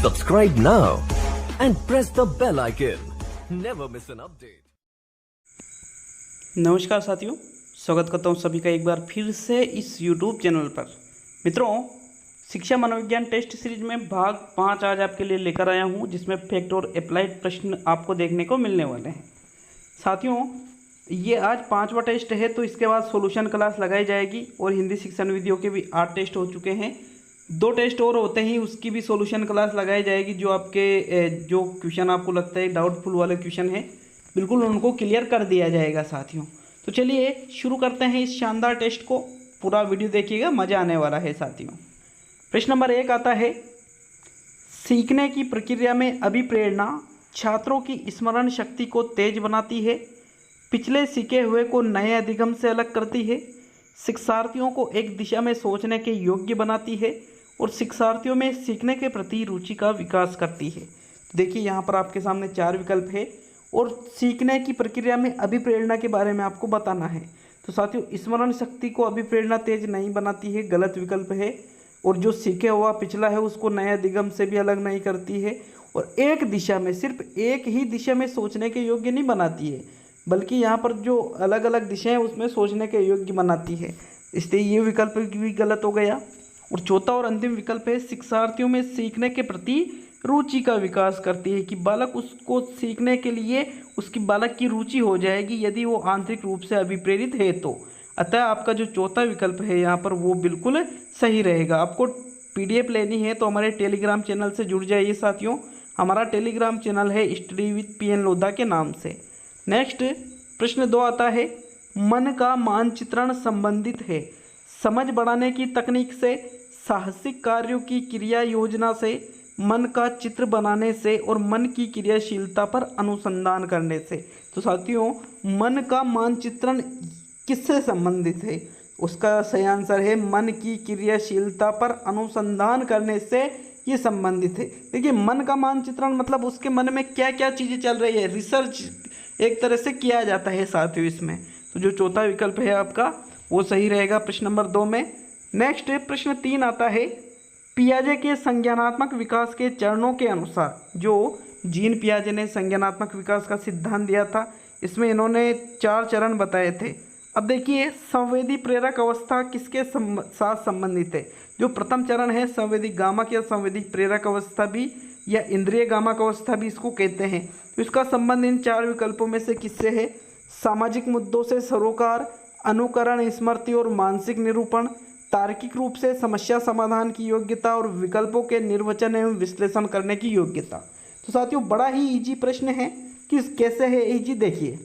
Subscribe now and press the bell icon. Never miss an update. नमस्कार साथियों, स्वागत करता हूं सभी का एक बार फिर से इस YouTube चैनल पर। मित्रों, शिक्षा मनोविज्ञान टेस्ट सीरीज में भाग 5 आज आपके लिए लेकर आया हूं, जिसमें फैक्ट और अप्लाइड प्रश्न आपको देखने को मिलने वाले हैं। साथियों, ये आज 5वां टेस्ट है, तो इसके बाद सॉल्यूशन क्लास लगाई जाएगी और हिंदी शिक्षण विधियों के भी 8 टेस्ट हो चुके हैं। 2 टेस्ट और होते ही उसकी भी सॉल्यूशन क्लास लगाई जाएगी। जो आपके जो क्वेश्चन आपको लगता है डाउटफुल वाले क्वेश्चन हैं, बिल्कुल उनको क्लियर कर दिया जाएगा साथियों। तो चलिए शुरू करते हैं इस शानदार टेस्ट को। पूरा वीडियो देखिएगा, मज़ा आने वाला है साथियों। प्रश्न नंबर 1 आता है, सीखने की प्रक्रिया में अभिप्रेरणा छात्रों की स्मरण शक्ति को तेज बनाती है, पिछले सीखे हुए को नए अधिगम से अलग करती है, शिक्षार्थियों को एक दिशा में सोचने के योग्य बनाती है और शिक्षार्थियों में सीखने के प्रति रुचि का विकास करती है। देखिए यहाँ पर आपके सामने 4 विकल्प है और सीखने की प्रक्रिया में अभिप्रेरणा के बारे में आपको बताना है। तो साथियों, स्मरण शक्ति को अभिप्रेरणा तेज नहीं बनाती है, गलत विकल्प है। और जो सीखे हुआ पिछला है उसको नए अधिगम से भी अलग नहीं करती है। और एक दिशा में, सिर्फ एक ही दिशा में सोचने के योग्य नहीं बनाती है, बल्कि यहाँ पर जो अलग अलग दिशाएं उसमें सोचने के योग्य बनाती है। इसलिए ये विकल्प भी गलत हो गया। और चौथा और अंतिम विकल्प है, शिक्षार्थियों में सीखने के प्रति रुचि का विकास करती है, कि बालक उसको सीखने के लिए उसकी बालक की रुचि हो जाएगी यदि वो आंतरिक रूप से अभिप्रेरित है तो। अतः आपका जो चौथा विकल्प है यहाँ पर वो बिल्कुल सही रहेगा। आपको PDF लेनी है तो हमारे टेलीग्राम चैनल से जुड़ जाइए साथियों। हमारा टेलीग्राम चैनल है स्टडी विद PN लोधा के नाम से। नेक्स्ट प्रश्न 2 आता है, मन का मानचित्रण संबंधित है समझ बढ़ाने की तकनीक से, साहसिक कार्यों की क्रिया योजना से, मन का चित्र बनाने से और मन की क्रियाशीलता पर अनुसंधान करने से। तो साथियों, मन का मानचित्रण किससे संबंधित है? उसका सही आंसर है मन की क्रियाशीलता पर अनुसंधान करने से ये संबंधित है। देखिए, मन का मानचित्रण मतलब उसके मन में क्या क्या चीज़ें चल रही है, रिसर्च एक तरह से किया जाता है साथियों इसमें। तो जो चौथा विकल्प है आपका वो सही रहेगा प्रश्न नंबर 2 में। नेक्स्ट प्रश्न 3 आता है, पियाजे के संज्ञानात्मक विकास के चरणों के अनुसार, जो जीन पियाजे ने संज्ञानात्मक विकास का सिद्धांत दिया था, इसमें इन्होंने 4 चरण बताए थे। अब देखिए, संवेदी प्रेरक अवस्था किसके साथ संबंधित है? जो प्रथम चरण है संवेदी गामक या संवेदी प्रेरक अवस्था भी, या इंद्रिय गामक अवस्था भी इसको कहते हैं। तो इसका संबंध इन 4 विकल्पों में से किससे है? सामाजिक मुद्दों से सरोकार, अनुकरण, स्मृति और मानसिक निरूपण, तार्किक रूप से समस्या समाधान की योग्यता और विकल्पों के निर्वचन एवं विश्लेषण करने की योग्यता। तो साथियों, बड़ा ही इजी प्रश्न है कि कैसे है इजी। देखिए,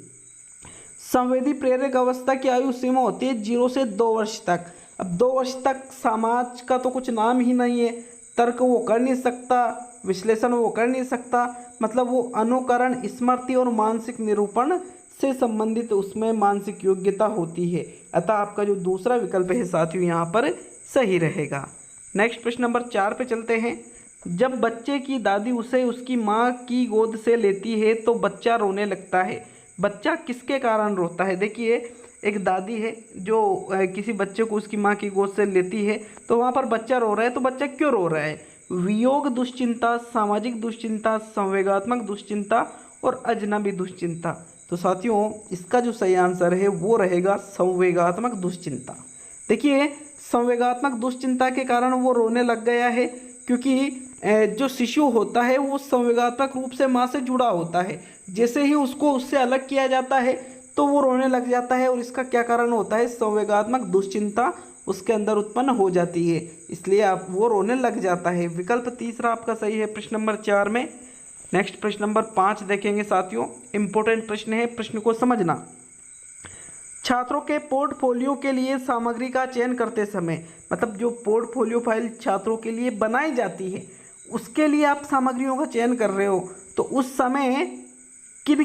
संवेदी प्रेरक अवस्था की आयु सीमा होती है 0 से 2 वर्ष तक। अब 2 वर्ष तक समाज का तो कुछ नाम ही नहीं है, तर्क वो कर नहीं सकता, विश्लेषण वो कर नहीं सकता, मतलब वो अनुकरण, स्मृति और मानसिक निरूपण से संबंधित उसमें मानसिक योग्यता होती है। अतः आपका जो दूसरा विकल्प है साथियों यहाँ पर सही रहेगा। नेक्स्ट प्रश्न नंबर 4 पे चलते हैं। जब बच्चे की दादी उसे उसकी माँ की गोद से लेती है तो बच्चा रोने लगता है। बच्चा किसके कारण रोता है? देखिए, एक दादी है जो किसी बच्चे को उसकी माँ की गोद से लेती है, तो वहाँ पर बच्चा रो रहा है। तो बच्चा क्यों रो रहा है? वियोग दुश्चिंता, सामाजिक दुश्चिंता, संवेगात्मक दुश्चिंता और अजनबी दुश्चिंता। तो साथियों, इसका जो सही आंसर है वो रहेगा संवेगात्मक दुश्चिंता। देखिए, संवेगात्मक दुश्चिंता के कारण वो रोने लग गया है, क्योंकि जो शिशु होता है वो संवेगात्मक रूप से माँ से जुड़ा होता है। जैसे ही उसको उससे अलग किया जाता है तो वो रोने लग जाता है, और इसका क्या कारण होता है? संवेगात्मक दुश्चिंता उसके अंदर उत्पन्न हो जाती है, इसलिए आप वो रोने लग जाता है। विकल्प तीसरा आपका सही है प्रश्न नंबर 4 में। नेक्स्ट प्रश्न नंबर 5 देखेंगे साथियों, इंपॉर्टेंट प्रश्न है, प्रश्न को समझना। छात्रों के पोर्टफोलियो के लिए सामग्री का चयन करते समय, मतलब जो पोर्टफोलियो फाइल छात्रों के लिए बनाई जाती है उसके लिए आप सामग्रियों का चयन कर रहे हो, तो उस समय किन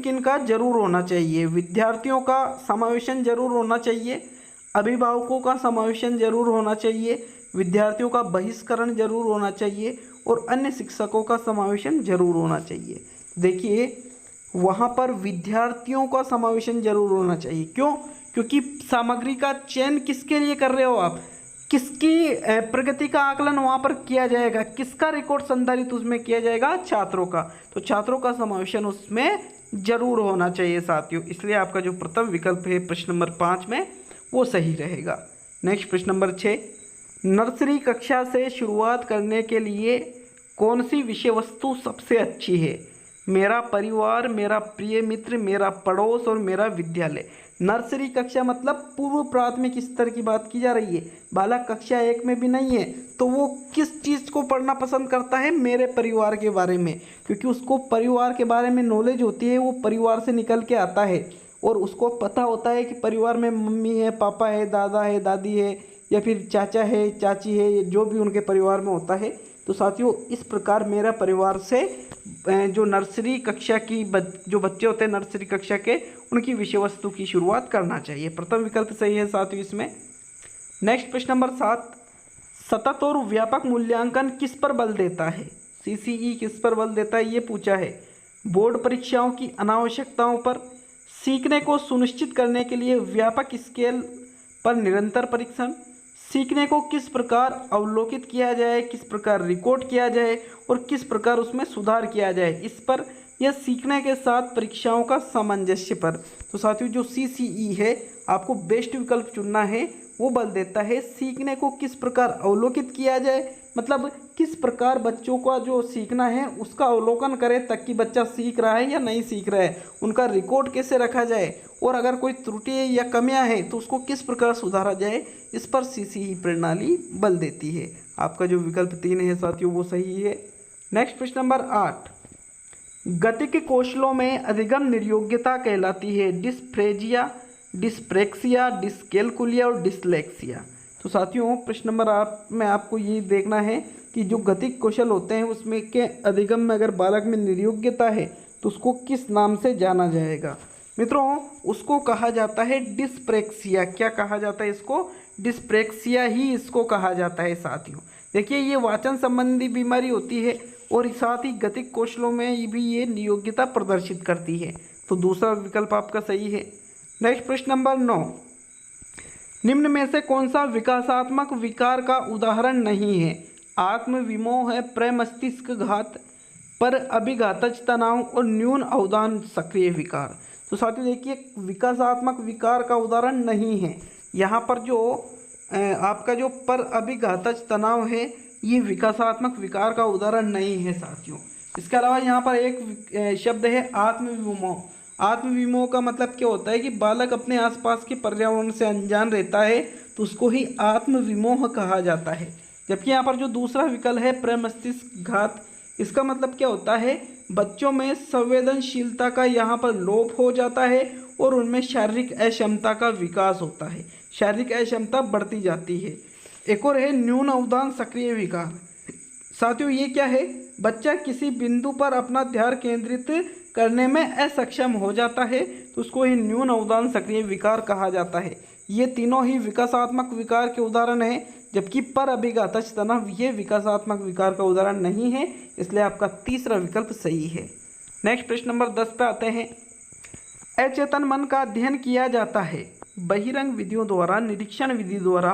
किन का जरूर होना चाहिए? विद्यार्थियों का समावेशन जरूर होना चाहिए, अभिभावकों का समावेशन जरूर होना चाहिए, विद्यार्थियों का बहिष्करण जरूर होना चाहिए और अन्य शिक्षकों का समावेशन जरूर होना चाहिए। देखिए, वहाँ पर विद्यार्थियों का समावेशन जरूर होना चाहिए। क्यों? क्योंकि सामग्री का चयन किसके लिए कर रहे हो आप? किसकी प्रगति का आकलन वहाँ पर किया जाएगा, किसका रिकॉर्ड संधारित उसमें किया जाएगा, छात्रों का। तो छात्रों का समावेशन उसमें जरूर होना चाहिए साथियों, इसलिए आपका जो प्रथम विकल्प है प्रश्न नंबर 5 में वो सही रहेगा। नेक्स्ट प्रश्न नंबर 6, नर्सरी कक्षा से शुरुआत करने के लिए कौन सी विषय वस्तु सबसे अच्छी है? मेरा परिवार, मेरा प्रिय मित्र, मेरा पड़ोस और मेरा विद्यालय। नर्सरी कक्षा मतलब पूर्व प्राथमिक स्तर की बात की जा रही है, बालक कक्षा 1 में भी नहीं है, तो वो किस चीज़ को पढ़ना पसंद करता है? मेरे परिवार के बारे में, क्योंकि उसको परिवार के बारे में नॉलेज होती है, वो परिवार से निकल के आता है और उसको पता होता है कि परिवार में मम्मी है, पापा है, दादा है, दादी है, या फिर चाचा है, चाची है, जो भी उनके परिवार में होता है। तो साथियों इस प्रकार मेरा परिवार से जो नर्सरी कक्षा की जो बच्चे होते हैं नर्सरी कक्षा के, उनकी विषय वस्तु की शुरुआत करना चाहिए। प्रथम विकल्प सही है साथियों इसमें। नेक्स्ट प्रश्न नंबर 7, सतत और व्यापक मूल्यांकन किस पर बल देता है? सीसीई किस पर बल देता है ये पूछा है। बोर्ड परीक्षाओं की अनावश्यकताओं पर, सीखने को सुनिश्चित करने के लिए व्यापक स्केल पर निरंतर परीक्षण, सीखने को किस प्रकार अवलोकित किया जाए, किस प्रकार रिकॉर्ड किया जाए और किस प्रकार उसमें सुधार किया जाए, इस पर, या सीखने के साथ परीक्षाओं का सामंजस्य पर। तो साथियों जो सीसीई है आपको बेस्ट विकल्प चुनना है, वो बल देता है सीखने को किस प्रकार अवलोकित किया जाए, मतलब किस प्रकार बच्चों का जो सीखना है उसका अवलोकन करें ताकि बच्चा सीख रहा है या नहीं सीख रहा है, उनका रिकॉर्ड कैसे रखा जाए और अगर कोई त्रुटि या कमियां हैं तो उसको किस प्रकार सुधारा जाए, इस पर सीसीई प्रणाली बल देती है। आपका जो विकल्प 3 है साथियों वो सही है। नेक्स्ट प्रश्न नंबर 8, गतिक कौशलों में अधिगम निर्योग्यता कहलाती है डिस्प्रेजिया, डिस्प्रेक्सिया, डिस्कैल्कुलिया और डिसलेक्सिया। तो साथियों प्रश्न नंबर 8 में आपको ये देखना है कि जो गतिक कौशल होते हैं उसमें के अधिगम में अगर बालक में निर्योग्यता है तो उसको किस नाम से जाना जाएगा? मित्रों उसको कहा जाता है डिस्प्रेक्सिया। क्या कहा जाता है इसको? डिस्प्रेक्सिया ही इसको कहा जाता है साथियों। देखिए ये वाचन संबंधी बीमारी होती है और साथ ही गतिक कौशलों में भी ये नियोग्यता प्रदर्शित करती है, तो दूसरा विकल्प आपका सही है। नेक्स्ट प्रश्न नंबर 9, निम्न में से कौन सा विकासात्मक विकार का उदाहरण नहीं है? आत्मविमोह है, प्रमस्तिष्क घात, पर अभिघातज तनाव और न्यून अवधान सक्रिय विकार। तो साथियों देखिए विकासात्मक विकार का उदाहरण नहीं है यहाँ पर। जो आपका जो पर अभिघातज तनाव है ये विकासात्मक विकार का उदाहरण नहीं है साथियों। इसके अलावा यहाँ पर एक शब्द है आत्मविमोह। आत्मविमोह का मतलब क्या होता है कि बालक अपने आसपास के पर्यावरण से अनजान रहता है तो उसको ही आत्मविमोह कहा जाता है। जबकि यहाँ पर जो दूसरा विकल्प है प्रमस्तिष्क घात, इसका मतलब क्या होता है? बच्चों में संवेदनशीलता का यहाँ पर लोप हो जाता है और उनमें शारीरिक अक्षमता का विकास होता है, शारीरिक अक्षमता बढ़ती जाती है। एक और है न्यून अवधान सक्रिय विकार। साथियों ये क्या है? बच्चा किसी बिंदु पर अपना ध्यान केंद्रित करने में असक्षम हो जाता है तो उसको ही न्यून अवधान सक्रिय विकार कहा जाता है। ये तीनों ही विकासात्मक विकार के उदाहरण हैं, जबकि पर अभिघातज तनाव ये विकासात्मक विकार का उदाहरण नहीं है, इसलिए आपका तीसरा विकल्प सही है। नेक्स्ट प्रश्न नंबर 10 पे आते हैं। अचेतन मन का अध्ययन किया जाता है बहिरंग विधियों द्वारा, निरीक्षण विधि द्वारा,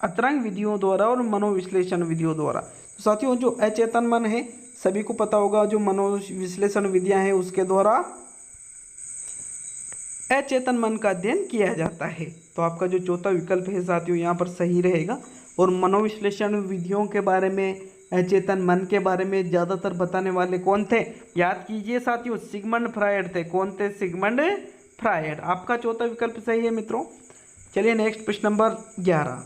अतरंग विधियों द्वारा और मनोविश्लेषण विधियों द्वारा। तो साथियों जो अचेतन मन है सभी को पता होगा, जो मनोविश्लेषण विधियां हैं उसके द्वारा अचेतन मन का अध्ययन किया जाता है। तो आपका जो चौथा विकल्प है साथियों यहाँ पर सही रहेगा। और मनोविश्लेषण विधियों के बारे में, अचेतन मन के बारे में ज़्यादातर बताने वाले कौन थे? याद कीजिए साथियों, सिगमंड फ्रायड थे। कौन थे? Sigmund Freud. आपका चौथा विकल्प सही है मित्रों। चलिए नेक्स्ट प्रश्न नंबर 11,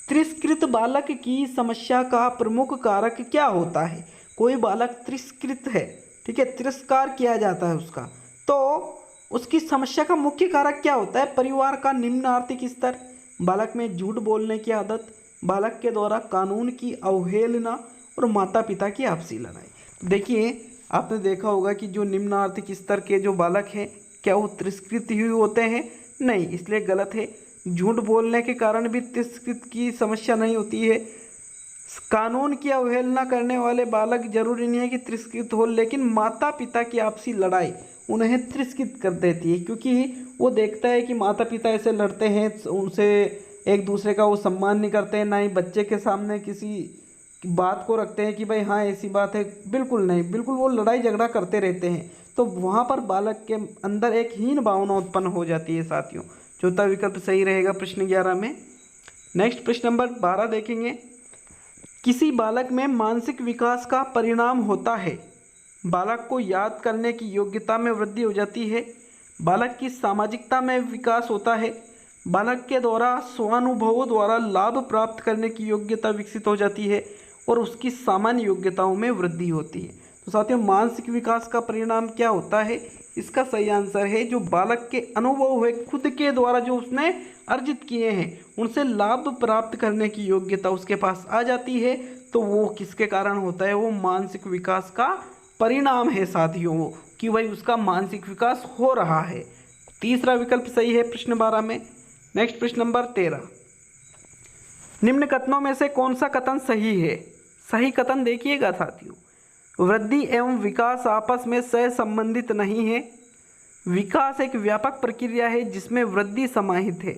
तिरस्कृत बालक की समस्या का प्रमुख कारक क्या होता है? कोई बालक तिरस्कृत है, ठीक है, तिरस्कार किया जाता है उसका, तो उसकी समस्या का मुख्य कारक क्या होता है? परिवार का निम्न आर्थिक स्तर, बालक में झूठ बोलने की आदत, बालक के द्वारा कानून की अवहेलना और माता पिता की आपसी लड़ाई। देखिए आपने देखा होगा कि जो निम्न आर्थिक स्तर के जो बालक हैं क्या वो तिरस्कृत ही होते हैं? नहीं, इसलिए गलत है। झूठ बोलने के कारण भी तिरस्कृत की समस्या नहीं होती है। कानून की अवहेलना करने वाले बालक जरूरी नहीं है कि तिरस्कृत हो, लेकिन माता पिता की आपसी लड़ाई उन्हें तिरस्कृत कर देती है, क्योंकि वो देखता है कि माता पिता ऐसे लड़ते हैं, उनसे एक दूसरे का वो सम्मान नहीं करते हैं, ना ही बच्चे के सामने किसी बात को रखते हैं कि भाई हाँ ऐसी बात है, बिल्कुल नहीं, बिल्कुल वो लड़ाई झगड़ा करते रहते हैं। तो वहाँ पर बालक के अंदर एक हीन भावना उत्पन्न हो जाती है साथियों। चौथा विकल्प सही रहेगा प्रश्न 11 में। नेक्स्ट प्रश्न नंबर 12 देखेंगे। किसी बालक में मानसिक विकास का परिणाम होता है। बालक को याद करने की योग्यता में वृद्धि हो जाती है, बालक की सामाजिकता में विकास होता है, बालक के द्वारा स्वानुभवों द्वारा लाभ प्राप्त करने की योग्यता विकसित हो जाती है और उसकी सामान्य योग्यताओं में वृद्धि होती है। तो साथियों मानसिक विकास का परिणाम क्या होता है? इसका सही आंसर है जो बालक के अनुभव हुए खुद के द्वारा जो उसने अर्जित किए हैं उनसे लाभ प्राप्त करने की योग्यता उसके पास आ जाती है। तो वो किसके कारण होता है? वो मानसिक विकास का परिणाम है साथियों, वो कि भाई उसका मानसिक विकास हो रहा है। तीसरा विकल्प सही है प्रश्न 12 में। नेक्स्ट प्रश्न नंबर 13। निम्न कथनों में से कौन सा कथन सही है? सही कथन देखिएगा साथियों। वृद्धि एवं विकास आपस में सह संबंधित नहीं है। विकास एक व्यापक प्रक्रिया है जिसमें वृद्धि समाहित है।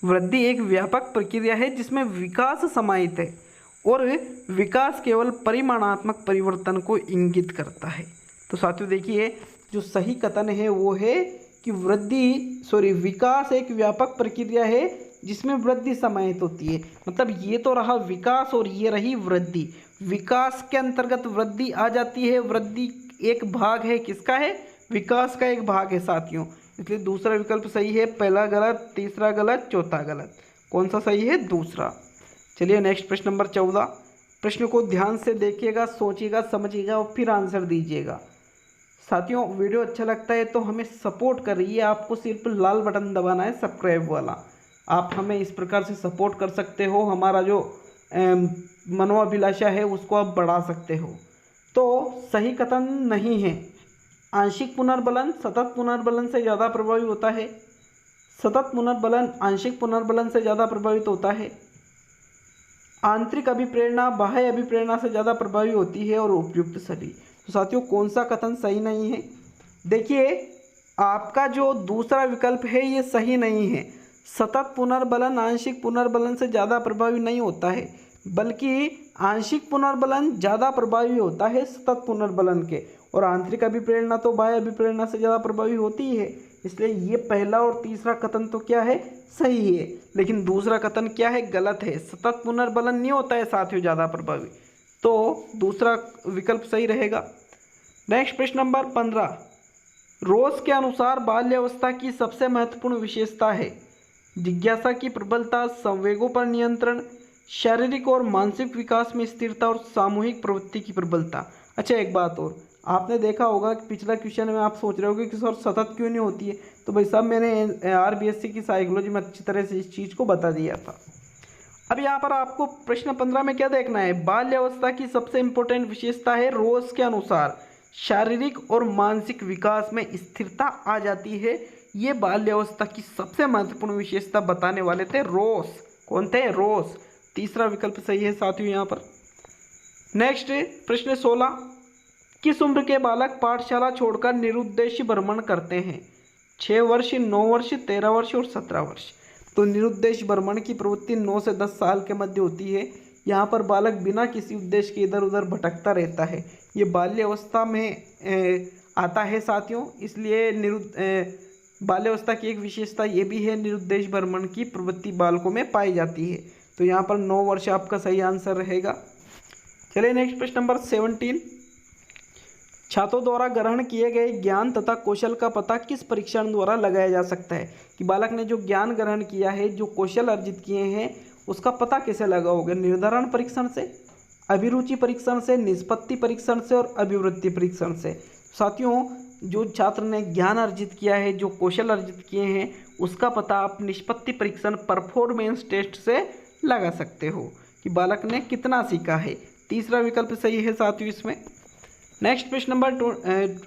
वृद्धि एक व्यापक प्रक्रिया है जिसमें विकास समाहित है और विकास केवल परिमाणात्मक परिवर्तन को इंगित करता है। तो साथियों देखिए जो सही कथन है वो है कि विकास एक व्यापक प्रक्रिया है जिसमें वृद्धि समाहित होती है। मतलब ये तो रहा विकास और ये रही वृद्धि। विकास के अंतर्गत वृद्धि आ जाती है। वृद्धि एक भाग है, किसका है? विकास का एक भाग है साथियों। इसलिए दूसरा विकल्प सही है। पहला गलत, तीसरा गलत, चौथा गलत। कौन सा सही है? दूसरा। चलिए नेक्स्ट प्रश्न नंबर 14। प्रश्न को ध्यान से देखिएगा, सोचिएगा, समझिएगा और फिर आंसर दीजिएगा। साथियों वीडियो अच्छा लगता है तो हमें सपोर्ट करिए। आपको सिर्फ लाल बटन दबाना है, सब्सक्राइब वाला। आप हमें इस प्रकार से सपोर्ट कर सकते हो। हमारा जो मनोअभिलाषा है उसको आप बढ़ा सकते हो। तो सही कथन नहीं है। आंशिक पुनर्बलन सतत पुनर्बलन से ज़्यादा प्रभावी होता है। सतत पुनर्बलन आंशिक पुनर्बलन से ज़्यादा प्रभावित होता है। आंतरिक अभिप्रेरणा बाह्य अभिप्रेरणा से ज़्यादा प्रभावी होती है और उपयुक्त सभी। तो साथियों कौन सा कथन सही नहीं है? देखिए आपका जो दूसरा विकल्प है ये सही नहीं है। सतत पुनर्बलन आंशिक पुनर्बलन से ज़्यादा प्रभावी नहीं होता है, बल्कि आंशिक पुनर्बलन ज़्यादा प्रभावी होता है सतत पुनर्बलन के, और आंतरिक अभिप्रेरणा तो बाह्य अभिप्रेरणा से ज़्यादा प्रभावी होती है। इसलिए ये पहला और तीसरा कथन तो क्या है? सही है। लेकिन दूसरा कथन क्या है? गलत है। सतत पुनर्बलन नहीं होता है साथियों ज़्यादा प्रभावी। तो दूसरा विकल्प सही रहेगा। नेक्स्ट प्रश्न नंबर 15। रोज के अनुसार बाल्यावस्था की सबसे महत्वपूर्ण विशेषता है जिज्ञासा की प्रबलता, संवेगों पर नियंत्रण, शारीरिक और मानसिक विकास में स्थिरता और सामूहिक प्रवृत्ति की प्रबलता। अच्छा एक बात और, आपने देखा होगा कि पिछला क्वेश्चन में आप सोच रहे होगे कि सर सतत क्यों नहीं होती है। तो भाई साहब मैंने आरबीएससी की साइकोलॉजी में अच्छी तरह से इस चीज़ को बता दिया था। अब यहाँ पर आपको प्रश्न 15 में क्या देखना है? बाल्यावस्था की सबसे इंपॉर्टेंट विशेषता है रोज के अनुसार शारीरिक और मानसिक विकास में स्थिरता आ जाती है। ये बाल्यावस्था की सबसे महत्वपूर्ण विशेषता बताने वाले थे रोज। कौन थे? रोज। तीसरा विकल्प सही है साथियों यहाँ पर। नेक्स्ट प्रश्न 16। किस उम्र के बालक पाठशाला छोड़कर निरुद्देश्य भ्रमण करते हैं? 6 वर्ष, 9 वर्ष, 13 वर्ष और 17 वर्ष। तो निरुद्देश्य भ्रमण की प्रवृत्ति 9 से 10 साल के मध्य होती है। यहाँ पर बालक बिना किसी उद्देश्य के इधर उधर भटकता रहता है। ये बाल्यावस्था में आता है साथियों। इसलिए बाल्यावस्था की एक विशेषता ये भी है, निरुद्देश्य भ्रमण की प्रवृत्ति बालकों में पाई जाती है। तो यहाँ पर 9 वर्ष आपका सही आंसर रहेगा। चलिए नेक्स्ट प्रश्न नंबर 17। छात्रों द्वारा ग्रहण किए गए ज्ञान तथा कौशल का पता किस परीक्षण द्वारा लगाया जा सकता है? कि बालक ने जो ज्ञान ग्रहण किया है, जो कौशल अर्जित किए हैं, उसका पता कैसे लगाओगे? निर्धारण परीक्षण से, अभिरुचि परीक्षण से, निष्पत्ति परीक्षण से और अभिवृत्ति परीक्षण से। साथियों जो छात्र ने ज्ञान अर्जित किया है, जो कौशल अर्जित किए हैं, उसका पता आप निष्पत्ति परीक्षण परफॉर्मेंस टेस्ट से लगा सकते हो कि बालक ने कितना सीखा है। तीसरा विकल्प सही है साथियों इसमें। नेक्स्ट प्रश्न नंबर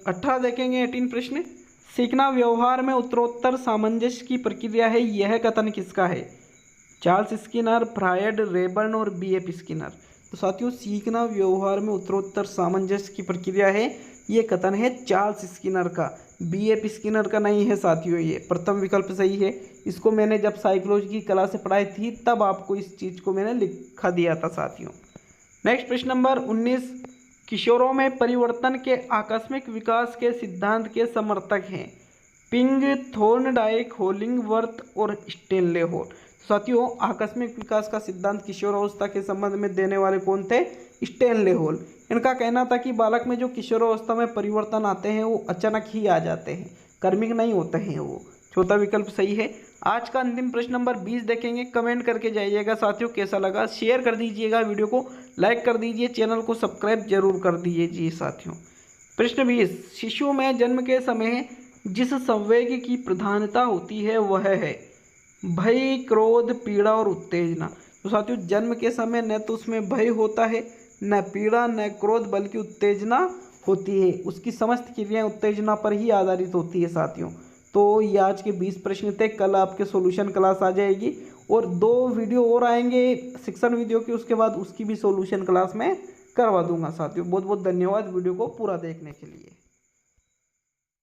18 देखेंगे। 18 प्रश्न। सीखना व्यवहार में उत्तरोत्तर सामंजस्य की प्रक्रिया है, यह कथन किसका है? चार्ल्स स्किनर, फ्रायड, रेबर्न और बीएफ स्किनर। तो साथियों सीखना व्यवहार में उत्तरोत्तर सामंजस्य की प्रक्रिया है, ये कथन है चार्ल्स स्किनर का। B.F. स्किनर का नहीं है साथियों, ये प्रथम विकल्प सही है। इसको मैंने जब साइकोलॉजी की क्लास से पढ़ाई थी तब आपको इस चीज़ को मैंने लिखा दिया था साथियों। नेक्स्ट प्रश्न नंबर 19, किशोरों में परिवर्तन के आकस्मिक विकास के सिद्धांत के समर्थक हैं पिंग, थॉर्नडाइक, होलिंगवर्थ और स्टेनले हॉल। साथियों, आकस्मिक विकास का सिद्धांत किशोरावस्था के संबंध में देने वाले कौन थे? Stanley hall. इनका कहना था कि बालक में जो किशोरावस्था में परिवर्तन आते हैं वो अचानक ही आ जाते हैं, क्रमिक नहीं होते हैं वो। चौथा विकल्प सही है। आज का अंतिम प्रश्न नंबर 20 देखेंगे, कमेंट करके जाइएगा साथियों कैसा लगा, शेयर कर दीजिएगा, वीडियो को लाइक कर दीजिए, चैनल को सब्सक्राइब जरूर कर दीजिए जी साथियों। प्रश्न 20, शिशु में जन्म के समय जिस संवेग की प्रधानता होती है वह है भय, क्रोध, पीड़ा और उत्तेजना। तो साथियों, जन्म के समय न तो उसमें भय होता है, न पीड़ा, न क्रोध, बल्कि उत्तेजना होती है। उसकी समस्त क्रियाएं उत्तेजना पर ही आधारित होती है साथियों। तो ये आज के 20 प्रश्न थे। कल आपके सॉल्यूशन क्लास आ जाएगी और 2 वीडियो और आएंगे शिक्षण वीडियो के, उसके बाद उसकी भी सॉल्यूशन क्लास में करवा दूंगा साथियों। बहुत बहुत धन्यवाद वीडियो को पूरा देखने के लिए।